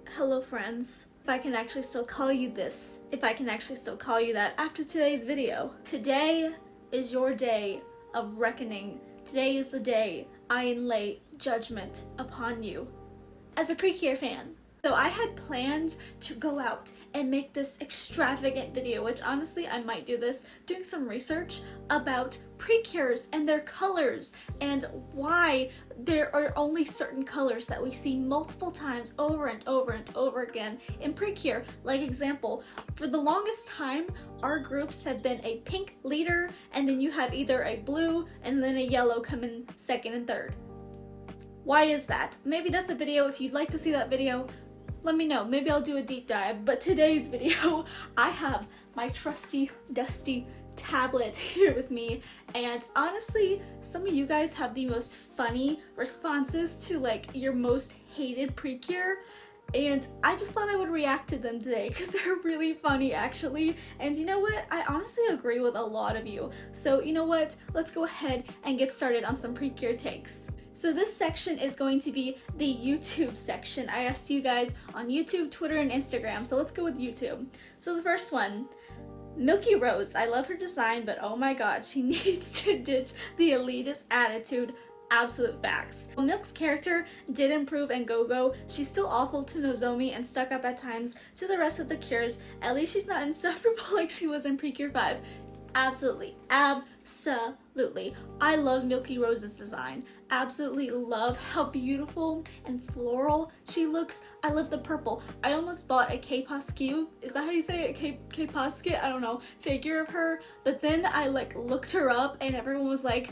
Hello friends, if I can actually still call you this, if I can actually still call you that after today's video. Today is your day of reckoning. Today is the day I lay judgment upon you as a Precure fan. So I had planned to go out and make this extravagant video, which honestly I might do this, doing some research about Precures and their colors and why there are only certain colors that we see multiple times over and over and over again in Precure. Like example, for the longest time our groups have been a pink leader and then you have either a blue and then a yellow come in second and third. Why is that? Maybe that's a video. If you'd like to see that video, let me know. Maybe I'll do a deep dive. But today's video, I have my trusty, dusty tablet here with me. And honestly, some of you guys have the most funny responses to like your most hated Precure. And I just thought I would react to them today because they're really funny actually. And you know what? I honestly agree with a lot of you. So you know what? Let's go ahead and get started on some Precure takes. So this section is going to be the YouTube section. I asked you guys on YouTube, Twitter, and Instagram, so let's go with YouTube. So the first one, Milky Rose. I love her design, but oh my god, she needs to ditch the elitist attitude. Absolute facts. While Milk's character did improve in Go-Go, she's still awful to Nozomi and stuck up at times to the rest of the Cures. At least she's not insufferable like she was in Precure 5. Absolutely. Absolutely. I love Milky Rose's design. Absolutely love how beautiful and floral she looks. I love the purple. I almost bought a K-Poscu, is that how you say it? K-Posket? I don't know, figure of her. But then I like looked her up and everyone was like,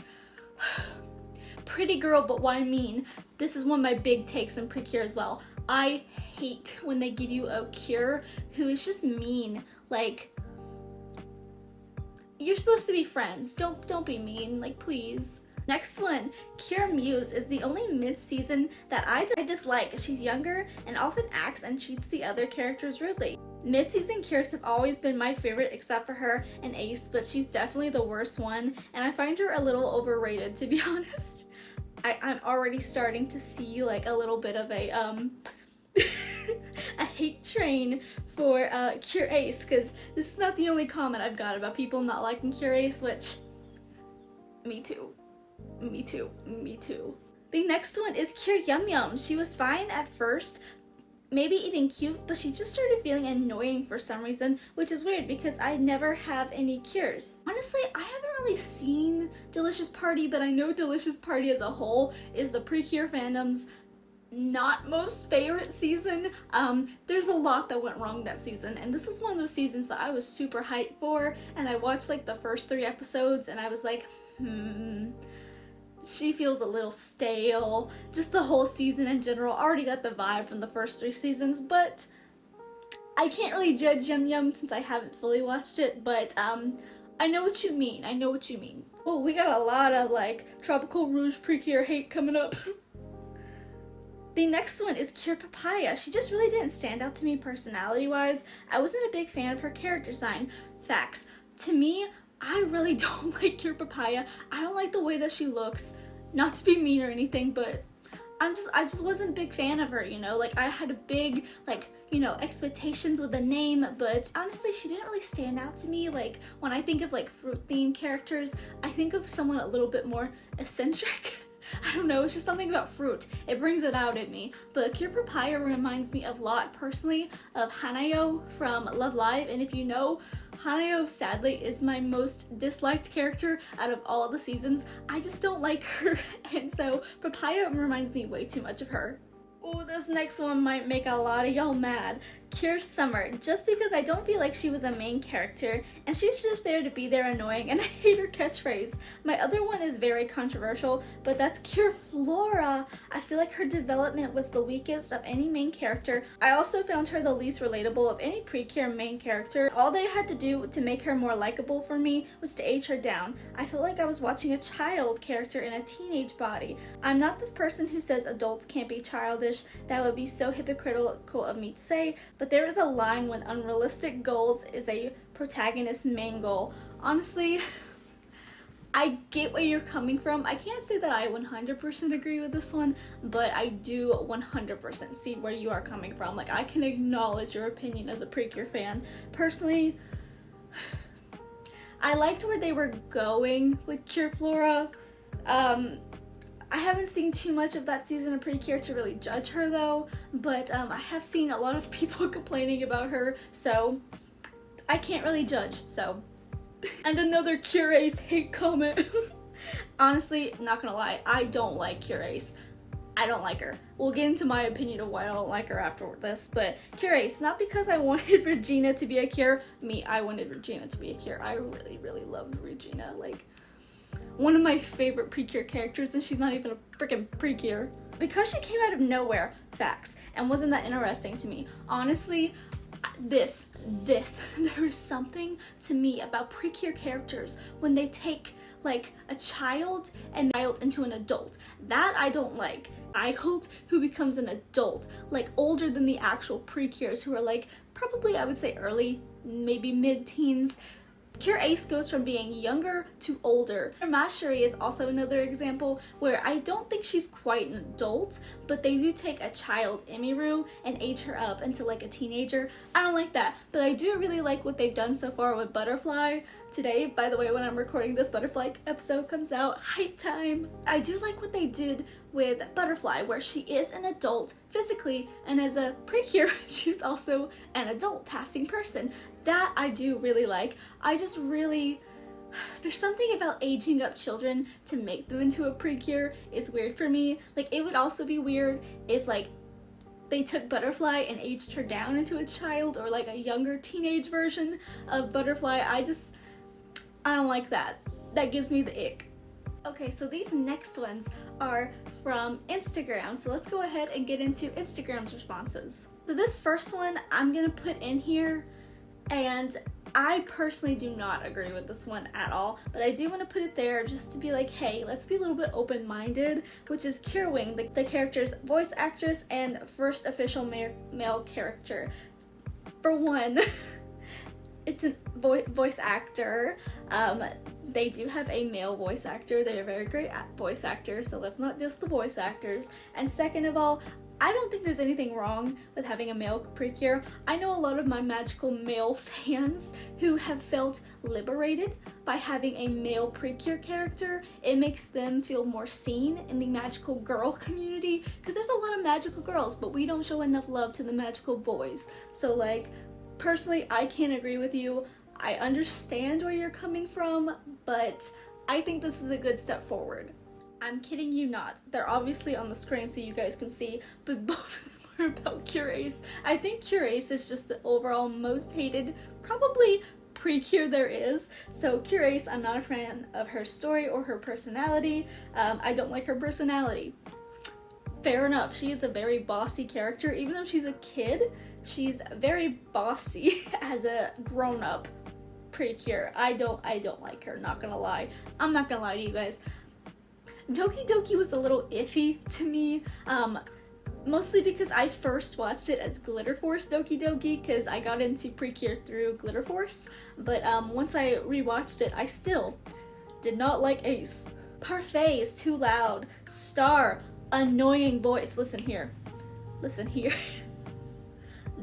pretty girl, but why mean? This is one of my big takes in Precure as well. I hate when they give you a Cure who is just mean. Like, you're supposed to be friends. Don't be mean, like please. Next one, Cure Muse is the only mid-season that I dislike. She's younger and often acts and treats the other characters rudely. Mid-season Cures have always been my favorite except for her and Ace, but she's definitely the worst one and I find her a little overrated to be honest. I'm already starting to see like a little bit of a a hate train for Cure Ace, because this is not the only comment I've got about people not liking Cure Ace, which me too. The next one is Cure Yum Yum. She was fine at first, maybe even cute, but she just started feeling annoying for some reason, which is weird because I never have any Cures. Honestly, I haven't really seen Delicious Party, but I know Delicious Party as a whole is the Precure fandom's not most favorite season. There's a lot that went wrong that season, and this is one of those seasons that I was super hyped for, and I watched like the first 3 episodes and I was like, she feels a little stale. Just the whole season in general, I already got the vibe from the first 3 seasons, but I can't really judge Yum Yum since I haven't fully watched it, but I know what you mean. Oh, we got a lot of like Tropical Rouge Precure hate coming up. The next one is Cure Papaya. She just really didn't stand out to me personality-wise. I wasn't a big fan of her character design. Facts. To me, I really don't like Cure Papaya. I don't like the way that she looks. Not to be mean or anything, but I just wasn't a big fan of her, you know? Like, I had a big, like, you know, expectations with the name, but honestly, she didn't really stand out to me. Like, when I think of, like, fruit-themed characters, I think of someone a little bit more eccentric. I don't know, it's just something about fruit. It brings it out in me. But Cure Papaya reminds me a lot, personally, of Hanayo from Love Live. And if you know, Hanayo, sadly, is my most disliked character out of all the seasons. I just don't like her. And so Papaya reminds me way too much of her. Oh, this next one might make a lot of y'all mad. Cure Summer, just because I don't feel like she was a main character and she's just there to be there annoying and I hate her catchphrase. My other one is very controversial, but that's Cure Flora. I feel like her development was the weakest of any main character. I also found her the least relatable of any Precure main character. All they had to do to make her more likable for me was to age her down. I felt like I was watching a child character in a teenage body. I'm not this person who says adults can't be childish. That would be so hypocritical of me to say, but there is a line when unrealistic goals is a protagonist main goal. Honestly, I get where you're coming from. I can't say that I 100% agree with this one, but I do 100% see where you are coming from. Like, I can acknowledge your opinion as a Precure fan. Personally, I liked where they were going with Cure Flora. I haven't seen too much of that season of Precure to really judge her though, but I have seen a lot of people complaining about her, so I can't really judge, so. And another Cure Ace hate comment. Honestly, not gonna lie, I don't like Cure Ace. I don't like her. We'll get into my opinion of why I don't like her after this, but Cure Ace, not because I wanted Regina to be a Cure. I wanted Regina to be a Cure. I really, really loved Regina. Like, one of my favorite Precure characters, and she's not even a freaking Precure. Because she came out of nowhere, facts, and wasn't that interesting to me. Honestly, there is something to me about Precure characters when they take like a child and child into an adult. That I don't like. Child who becomes an adult, like older than the actual Precures, who are like probably, I would say, early, maybe mid-teens. Cure Ace goes from being younger to older. Mastery is also another example where I don't think she's quite an adult, but they do take a child, Emiru, and age her up into like a teenager. I don't like that, but I do really like what they've done so far with Butterfly. Today, by the way, when I'm recording this, Butterfly episode comes out. Hype time! I do like what they did with Butterfly, where she is an adult physically, and as a Precure, she's also an adult passing person. That I do really like. I just really, there's something about aging up children to make them into a Precure. It's weird for me. Like, it would also be weird if like they took Butterfly and aged her down into a child, or like a younger teenage version of Butterfly. I don't like that. That gives me the ick. Okay, so these next ones are from Instagram. So let's go ahead and get into Instagram's responses. So this first one I'm gonna put in here, and I personally do not agree with this one at all, but I do want to put it there just to be like, hey, let's be a little bit open-minded, which is Cure Wing, the character's voice actress and first official male character. For one, it's a voice actor. They do have a male voice actor. They're very great voice actors, so let's not diss the voice actors. And second of all, I don't think there's anything wrong with having a male Precure. I know a lot of my magical male fans who have felt liberated by having a male Precure character. It makes them feel more seen in the magical girl community, because there's a lot of magical girls, but we don't show enough love to the magical boys. So like, personally, I can't agree with you. I understand where you're coming from, but I think this is a good step forward. I'm kidding you not. They're obviously on the screen so you guys can see, but both of them are about Cure Ace. I think Cure Ace is just the overall most hated, probably Precure there is. So Cure Ace, I'm not a fan of her story or her personality. I don't like her personality. Fair enough, she is a very bossy character. Even though she's a kid, she's very bossy as a grown-up Precure. I don't like her, not gonna lie. I'm not gonna lie to you guys. Doki Doki was a little iffy to me, mostly because I first watched it as Glitter Force Doki Doki, because I got into Precure through Glitter Force, but once I rewatched it, I still did not like Ace. Parfait is too loud. Star, annoying voice. Listen here. Listen here.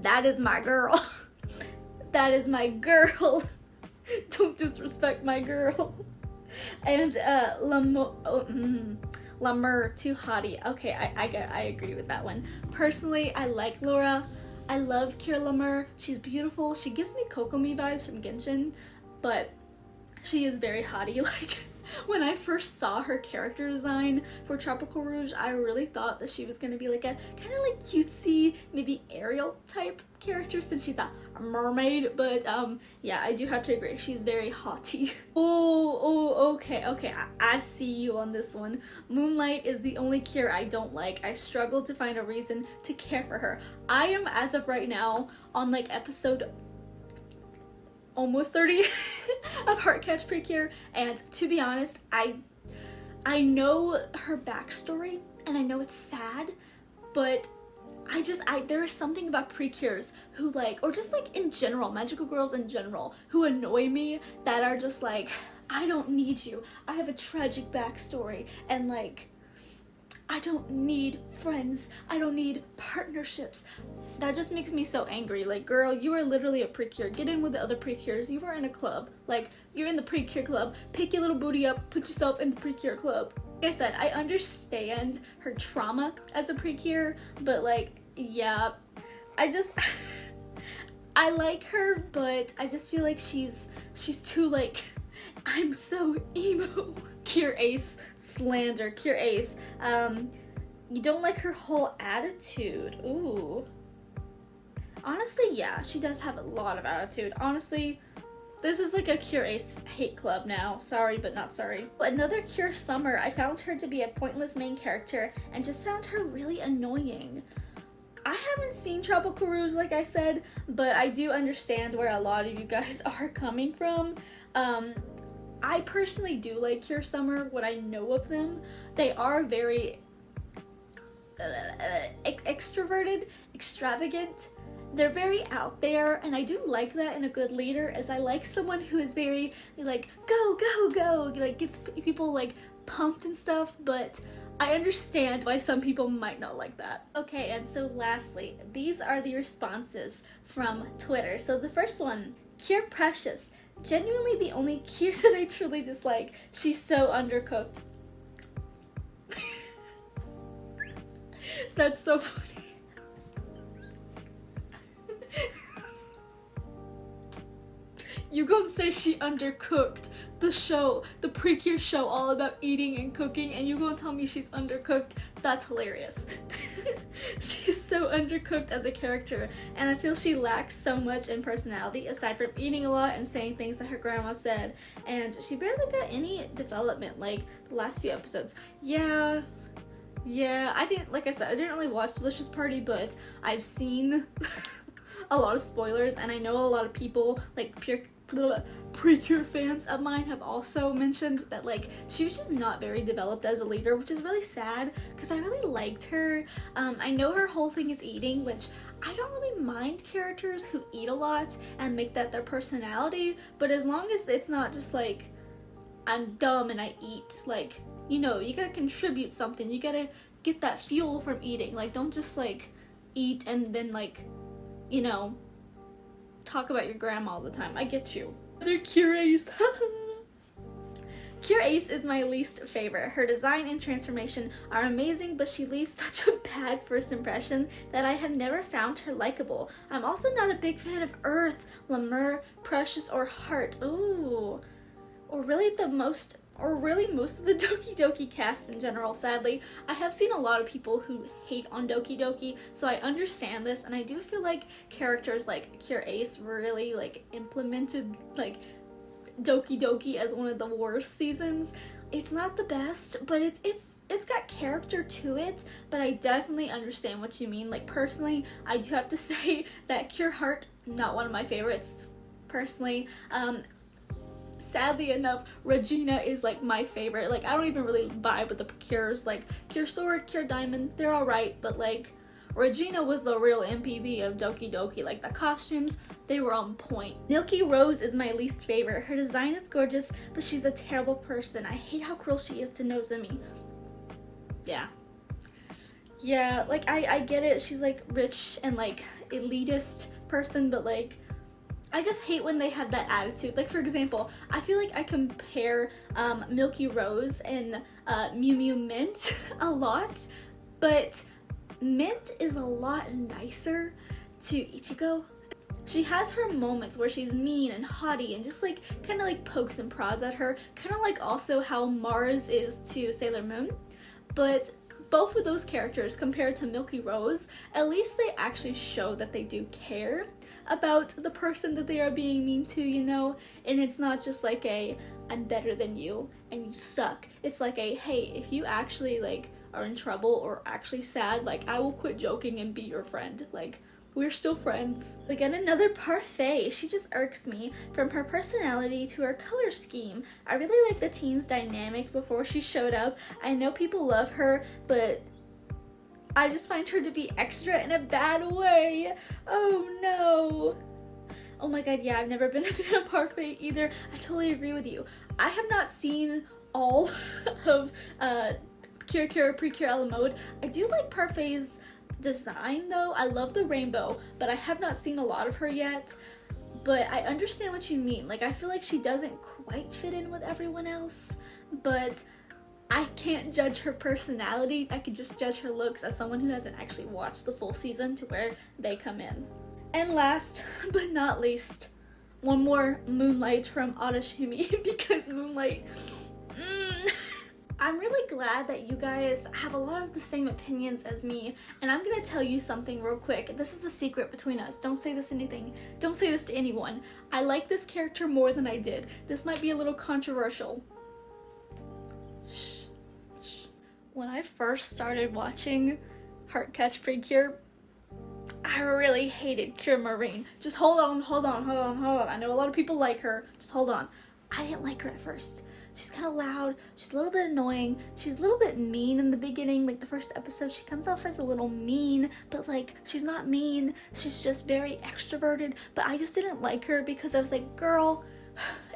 That is my girl. That is my girl. Don't disrespect my girl. And Lamur, too hottie. Okay, I agree with that one. Personally, I like Laura. I love Cure Lamur. She's beautiful. She gives me Kokomi vibes from Genshin, but she is very hottie. Like, when I first saw her character design for Tropical Rouge, I really thought that she was gonna be like a kind of like cutesy, maybe Ariel type character, since she's a mermaid, but yeah, I do have to agree, she's very haughty. Okay, I see you on this one. Moonlight is the only Cure I don't like. I struggled to find a reason to care for her. I am, as of right now, on like episode almost 30 of Heartcatch Precure, and to be honest, I know her backstory and I know it's sad, but there is something about Precures who like, or just like in general, magical girls in general, who annoy me, that are just like, I don't need you. I have a tragic backstory, and like, I don't need friends. I don't need partnerships. That just makes me so angry. Like, girl, you are literally a Precure. Get in with the other Precures. You are in a club. Like, you're in the Precure club. Pick your little booty up. Put yourself in the Precure club. Like I said, I understand her trauma as a Precure, but like, yeah, I just I like her, but I just feel like she's too like, I'm so emo. Cure Ace slander. Cure Ace. You don't like her whole attitude. Ooh. Honestly, yeah, she does have a lot of attitude. Honestly, this is like a Cure Ace hate club now. Sorry, but not sorry. Another Cure Summer, I found her to be a pointless main character and just found her really annoying. I haven't seen Tropical Rouge, like I said, but I do understand where a lot of you guys are coming from. I personally do like Cure Summer, what I know of them. They are very extroverted, extravagant. They're very out there, and I do like that in a good leader, as I like someone who is very like, go, go, go, like gets people like pumped and stuff, but I understand why some people might not like that. Okay, and so lastly, these are the responses from Twitter. So the first one, Cure Precious. Genuinely the only Cure that I truly dislike. She's so undercooked. That's so funny. You gonna say she undercooked the show, the Precure show all about eating and cooking, and you gonna tell me she's undercooked? That's hilarious. She's so undercooked as a character, and I feel she lacks so much in personality, aside from eating a lot and saying things that her grandma said, and she barely got any development, like the last few episodes. Yeah, I didn't, like I said, I didn't really watch Delicious Party, but I've seen a lot of spoilers, and I know a lot of people, like Precure fans of mine, have also mentioned that like she was just not very developed as a leader, which is really sad because I really liked her. I know her whole thing is eating, which I don't really mind characters who eat a lot and make that their personality, but as long as it's not just like, I'm dumb and I eat, like, you know, you gotta contribute something, you gotta get that fuel from eating. Like, don't just like eat and then like, you know, talk about your grandma all the time. I get you. Another Cure Ace. Cure Ace is my least favorite. Her design and transformation are amazing, but she leaves such a bad first impression that I have never found her likable. I'm also not a big fan of Earth, Lemur, Precious, or Heart. Ooh. Or really most of the Doki Doki cast in general, sadly. I have seen a lot of people who hate on Doki Doki, so I understand this, and I do feel like characters like Cure Ace really like implemented like Doki Doki as one of the worst seasons. It's not the best, but it's got character to it, but I definitely understand what you mean. Like, personally, I do have to say that Cure Heart, not one of my favorites, personally. Sadly enough, Regina is like my favorite. Like, I don't even really vibe with the Cures. Like, Cure Sword, Cure Diamond, they're alright, but like, Regina was the real MPV of Doki Doki. Like, the costumes, they were on point. Milky Rose is my least favorite. Her design is gorgeous, but she's a terrible person. I hate how cruel she is to Nozomi. Yeah, like, I get it. She's like rich and like elitist person, but like, I just hate when they have that attitude. Like, for example, I feel like I compare Milky Rose and Mew Mew Mint a lot, but Mint is a lot nicer to Ichigo. She has her moments where she's mean and haughty and just like kind of like pokes and prods at her, kind of like also how Mars is to Sailor Moon. But both of those characters, compared to Milky Rose, at least they actually show that they do care about the person that they are being mean to, you know? And it's not just like a, I'm better than you and you suck. It's like a, hey, if you actually like are in trouble or actually sad, like, I will quit joking and be your friend. Like, we're still friends. We get another Parfait. She just irks me, from her personality to her color scheme. I really like the teen's dynamic before she showed up. I know people love her, but I just find her to be extra in a bad way. Oh no. Oh my god, yeah, I've never been a fan of Parfait either. I totally agree with you. I have not seen all of Precure a la mode. I do like Parfait's design though. I love the rainbow, but I have not seen a lot of her yet. But I understand what you mean. Like, I feel like she doesn't quite fit in with everyone else, but I can't judge her personality. I can just judge her looks as someone who hasn't actually watched the full season to where they come in. And last but not least, one more Moonlight from Arashimi because Moonlight, I'm really glad that you guys have a lot of the same opinions as me, and I'm gonna tell you something real quick. This is a secret between us. Don't say this to anyone. I like this character more than I did. This might be a little controversial. Shh. When I first started watching Heartcatch Precure, I really hated Cure Marine. Just hold on. I know a lot of people like her. Just hold on. I didn't like her at first. She's kind of loud, she's a little bit annoying, she's a little bit mean in the beginning. Like the first episode, she comes off as a little mean, but like she's not mean, she's just very extroverted. But I just didn't like her because I was like, girl,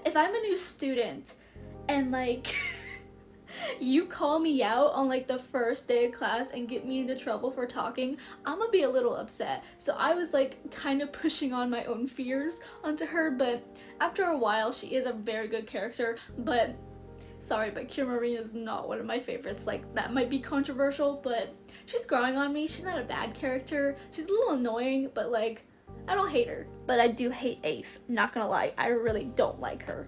if I'm a new student and like you call me out on like the first day of class and get me into trouble for talking, I'm gonna be a little upset. So I was like kind of pushing on my own fears onto her, but after a while she is a very good character. But sorry, but Cure Marine is not one of my favorites. Like, that might be controversial, but she's growing on me. She's not a bad character. She's a little annoying, but like, I don't hate her. But I do hate Ace, not gonna lie. I really don't like her.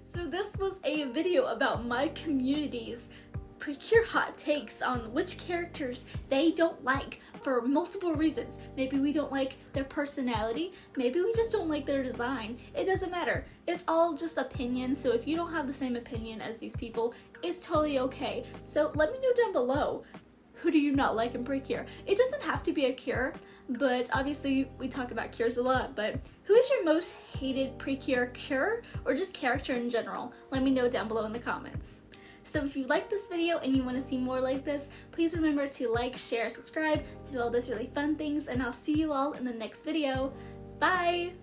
So this was a video about my community's Precure hot takes on which characters they don't like for multiple reasons. Maybe we don't like their personality, maybe we just don't like their design. It doesn't matter. It's all just opinion, so if you don't have the same opinion as these people, it's totally okay. So let me know down below, who do you not like in Precure? It doesn't have to be a cure, but obviously we talk about cures a lot, but who is your most hated Precure cure or just character in general? Let me know down below in the comments. So if you like this video and you want to see more like this, please remember to like, share, subscribe, do all those really fun things, and I'll see you all in the next video. Bye!